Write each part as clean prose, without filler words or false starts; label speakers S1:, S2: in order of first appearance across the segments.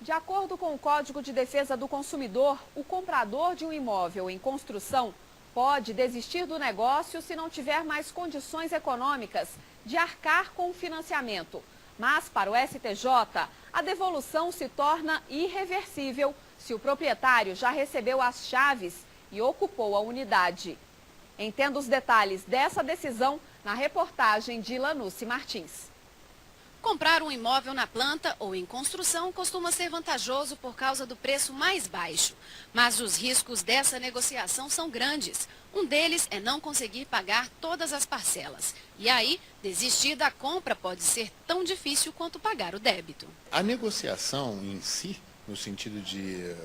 S1: De acordo com o Código de Defesa do Consumidor, o comprador de um imóvel em construção pode desistir do negócio se não tiver mais condições econômicas de arcar com o financiamento. Mas, para o STJ, a devolução se torna irreversível se o proprietário já recebeu as chaves e ocupou a unidade. Entenda os detalhes dessa decisão na reportagem de Lanucci Martins.
S2: Comprar um imóvel na planta ou em construção costuma ser vantajoso por causa do preço mais baixo. Mas os riscos dessa negociação são grandes. Um deles é não conseguir pagar todas as parcelas. E aí, desistir da compra pode ser tão difícil quanto pagar o débito.
S3: A negociação em si, no sentido de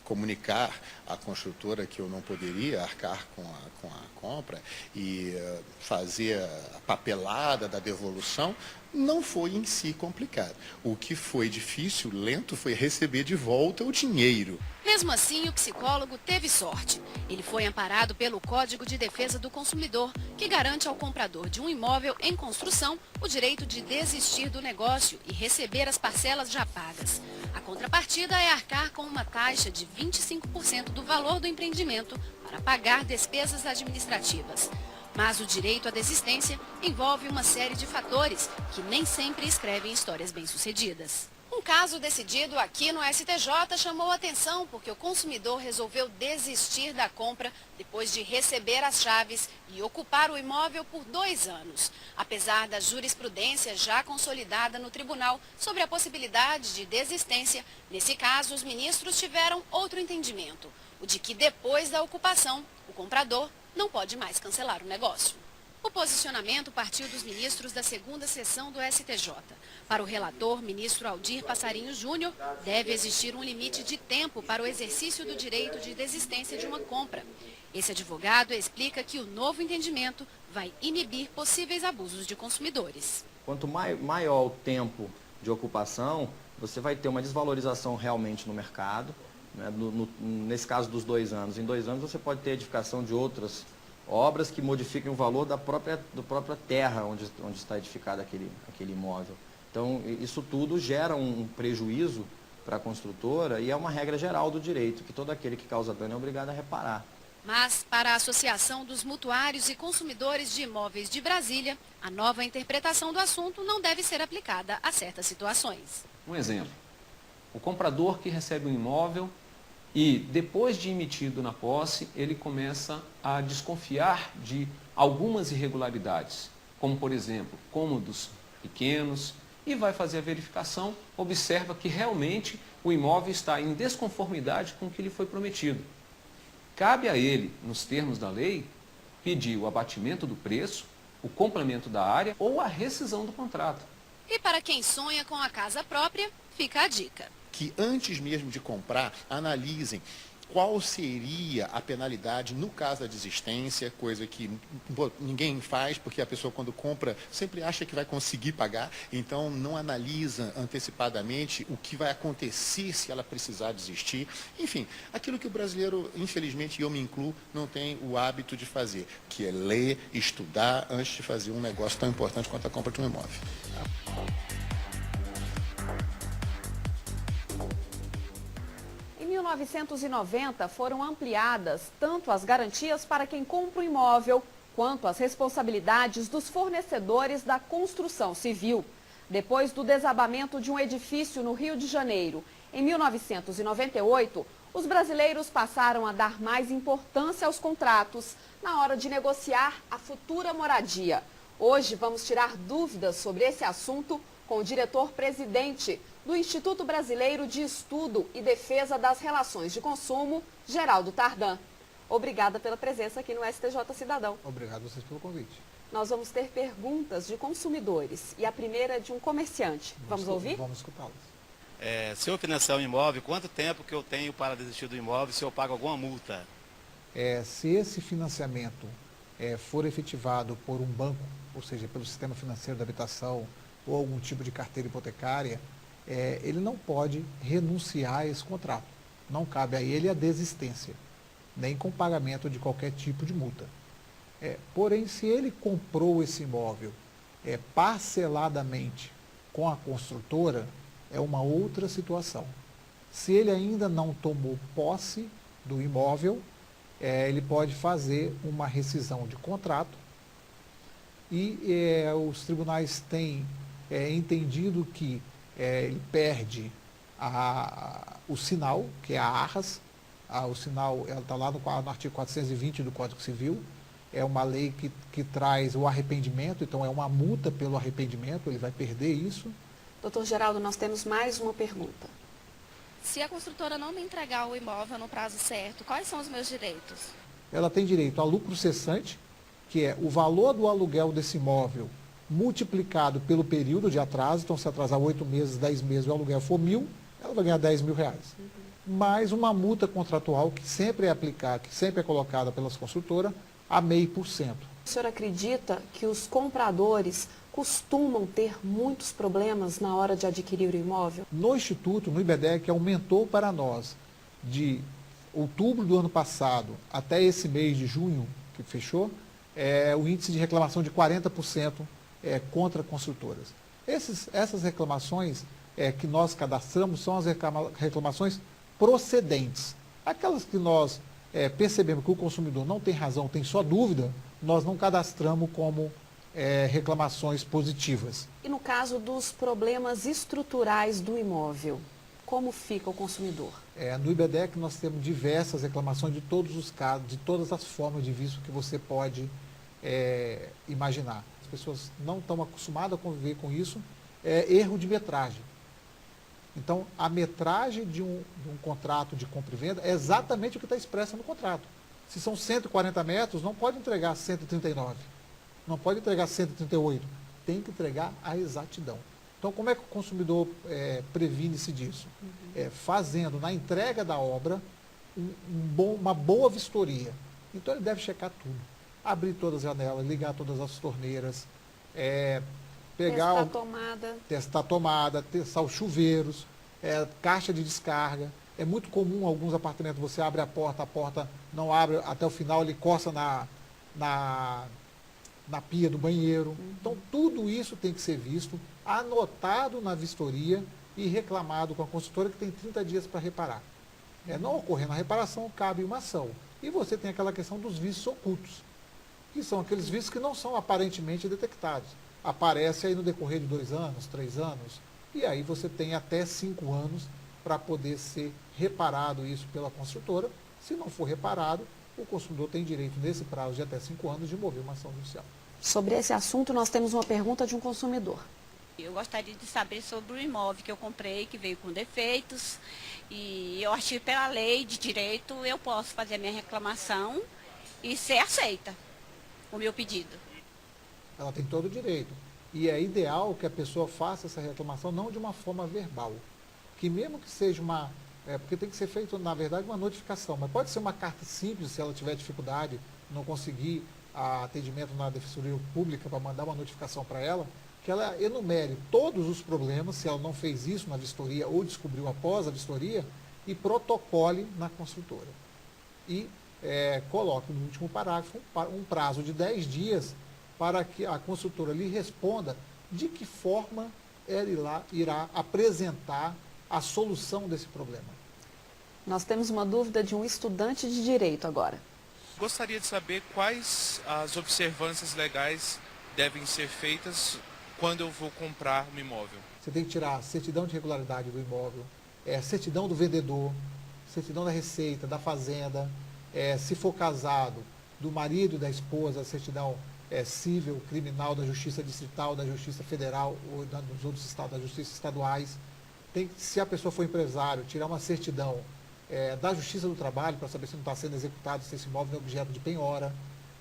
S3: comunicar à construtora que eu não poderia arcar com a compra e fazer a papelada da devolução, não foi em si complicado. O que foi difícil, lento, foi receber de volta o dinheiro.
S2: Mesmo assim, o psicólogo teve sorte. Ele foi amparado pelo Código de Defesa do Consumidor, que garante ao comprador de um imóvel em construção o direito de desistir do negócio e receber as parcelas já pagas. A contrapartida é arcar com uma taxa de 25% do valor do empreendimento para pagar despesas administrativas. Mas o direito à desistência envolve uma série de fatores que nem sempre escrevem histórias bem-sucedidas. Um caso decidido aqui no STJ chamou atenção porque o consumidor resolveu desistir da compra depois de receber as chaves e ocupar o imóvel por 2 anos. Apesar da jurisprudência já consolidada no tribunal sobre a possibilidade de desistência, nesse caso os ministros tiveram outro entendimento, o de que depois da ocupação, o comprador não pode mais cancelar o negócio. O posicionamento partiu dos ministros da segunda sessão do STJ. Para o relator, ministro Aldir Passarinho Júnior, deve existir um limite de tempo para o exercício do direito de desistência de uma compra. Esse advogado explica que o novo entendimento vai inibir possíveis abusos de consumidores.
S4: Quanto maior o tempo de ocupação, você vai ter uma desvalorização realmente no mercado. Nesse caso dos 2 anos. Em 2 anos você pode ter edificação de outras obras que modifiquem o valor da própria terra onde está edificado aquele imóvel. Então, isso tudo gera um prejuízo para a construtora e é uma regra geral do direito, que todo aquele que causa dano é obrigado a reparar.
S2: Mas, para a Associação dos Mutuários e Consumidores de Imóveis de Brasília, a nova interpretação do assunto não deve ser aplicada a certas situações.
S5: Um exemplo, o comprador que recebe um imóvel e, depois de emitido na posse, ele começa a desconfiar de algumas irregularidades, como, por exemplo, cômodos pequenos, e vai fazer a verificação, observa que realmente o imóvel está em desconformidade com o que lhe foi prometido. Cabe a ele, nos termos da lei, pedir o abatimento do preço, o complemento da área ou a rescisão do contrato.
S2: E para quem sonha com a casa própria, fica a dica.
S3: Que antes mesmo de comprar, analisem qual seria a penalidade no caso da desistência, coisa que ninguém faz, porque a pessoa quando compra sempre acha que vai conseguir pagar, então não analisa antecipadamente o que vai acontecer se ela precisar desistir. Enfim, aquilo que o brasileiro, infelizmente, e eu me incluo, não tem o hábito de fazer, que é ler, estudar, antes de fazer um negócio tão importante quanto a compra de um imóvel.
S1: Em 1990, foram ampliadas tanto as garantias para quem compra o imóvel, quanto as responsabilidades dos fornecedores da construção civil. Depois do desabamento de um edifício no Rio de Janeiro, em 1998, os brasileiros passaram a dar mais importância aos contratos na hora de negociar a futura moradia. Hoje vamos tirar dúvidas sobre esse assunto com o diretor-presidente do Instituto Brasileiro de Estudo e Defesa das Relações de Consumo, Geraldo Tardan. Obrigada pela presença aqui no STJ Cidadão.
S6: Obrigado a vocês pelo convite.
S1: Nós vamos ter perguntas de consumidores e a primeira é de um comerciante. Vamos ouvir?
S6: Vamos escutá-las.
S7: Se eu financiar um imóvel, quanto tempo que eu tenho para desistir do imóvel se eu pago alguma multa?
S6: Se esse financiamento for efetivado por um banco, ou seja, pelo sistema financeiro da habitação ou algum tipo de carteira hipotecária, ele não pode renunciar a esse contrato. Não cabe a ele a desistência, nem com pagamento de qualquer tipo de multa. Porém, se ele comprou esse imóvel parceladamente com a construtora, é uma outra situação. Se ele ainda não tomou posse do imóvel, ele pode fazer uma rescisão de contrato e os tribunais têm entendido que ele perde o sinal, que é a arras. O sinal está lá no artigo 420 do Código Civil. É uma lei que traz o arrependimento, então é uma multa pelo arrependimento, ele vai perder isso.
S1: Doutor Geraldo, nós temos mais uma pergunta.
S8: Se a construtora não me entregar o imóvel no prazo certo, quais são os meus direitos?
S6: Ela tem direito a lucro cessante, que é o valor do aluguel desse imóvel multiplicado pelo período de atraso. Então, se atrasar 8 meses, 10 meses, o aluguel for 1.000, ela vai ganhar 10 mil reais. Mais uma multa contratual que sempre é aplicada, que sempre é colocada pelas construtoras, a 0,5%.
S1: O senhor acredita que os compradores costumam ter muitos problemas na hora de adquirir o imóvel?
S6: No Instituto, no IBEDEC, aumentou para nós, de outubro do ano passado até esse mês de junho, que fechou, o índice de reclamação de 40% contra construtoras. Essas reclamações que nós cadastramos são as reclamações procedentes. Aquelas que nós percebemos que o consumidor não tem razão, tem só dúvida, nós não cadastramos como reclamações positivas.
S1: E no caso dos problemas estruturais do imóvel, como fica o consumidor?
S6: No IBEDEC nós temos diversas reclamações de todos os casos, de todas as formas de vício que você pode imaginar. As pessoas não estão acostumadas a conviver com isso. Erro de metragem. Então, a metragem de um contrato de compra e venda é exatamente o que está expresso no contrato. Se são 140 metros, não pode entregar 139. Não pode entregar 138. Tem que entregar a exatidão. Então, como é que o consumidor previne-se disso? Fazendo, na entrega da obra, uma boa vistoria. Então, ele deve checar tudo. Abrir todas as janelas, ligar todas as torneiras, testar a tomada, testar os chuveiros, caixa de descarga. É muito comum, alguns apartamentos, você abre a porta não abre até o final, ele coça na pia do banheiro. Então, tudo isso tem que ser visto, anotado na vistoria e reclamado com a construtora, que tem 30 dias para reparar. Não ocorrendo a reparação, cabe uma ação. E você tem aquela questão dos vícios ocultos, que são aqueles vícios que não são aparentemente detectados. Aparece aí no decorrer de 2 anos, 3 anos, e aí você tem até 5 anos para poder ser reparado isso pela construtora. Se não for reparado, o consumidor tem direito, nesse prazo de até 5 anos, de mover uma ação judicial.
S1: Sobre esse assunto, nós temos uma pergunta de um consumidor.
S9: Eu gostaria de saber sobre o imóvel que eu comprei, que veio com defeitos, e eu acho que pela lei de direito eu posso fazer a minha reclamação e ser aceita o meu pedido.
S6: Ela tem todo o direito. E é ideal que a pessoa faça essa reclamação não de uma forma verbal. Que mesmo que seja porque tem que ser feito, na verdade, uma notificação. Mas pode ser uma carta simples, se ela tiver dificuldade, não conseguir atendimento na Defensoria Pública para mandar uma notificação para ela, que ela enumere todos os problemas, se ela não fez isso na vistoria ou descobriu após a vistoria, e protocole na construtora. E coloque no último parágrafo um prazo de 10 dias para que a construtora lhe responda de que forma ela irá apresentar a solução desse problema.
S1: Nós temos uma dúvida de um estudante de direito agora.
S10: Gostaria de saber quais as observâncias legais devem ser feitas quando eu vou comprar um imóvel.
S6: Você tem que tirar a certidão de regularidade do imóvel, certidão do vendedor, certidão da Receita, da Fazenda, se for casado, do marido e da esposa, a certidão civil, criminal, da Justiça Distrital, da Justiça Federal ou dos outros estados, das justiças estaduais. Se a pessoa for empresário, tirar uma certidão da Justiça do Trabalho para saber se não está sendo executado, se esse imóvel é objeto de penhora.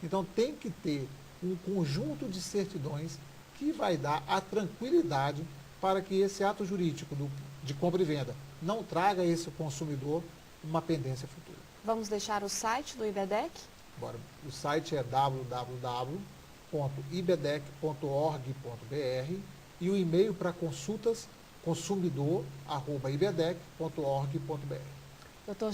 S6: Então, tem que ter um conjunto de certidões que vai dar a tranquilidade para que esse ato jurídico de compra e venda não traga a esse consumidor uma pendência futura.
S1: Vamos deixar o site do IBEDEC?
S6: Bora. O site é www.ibedec.org.br e o e-mail para consultas consumidor@ibedec.org.br.
S1: Doutor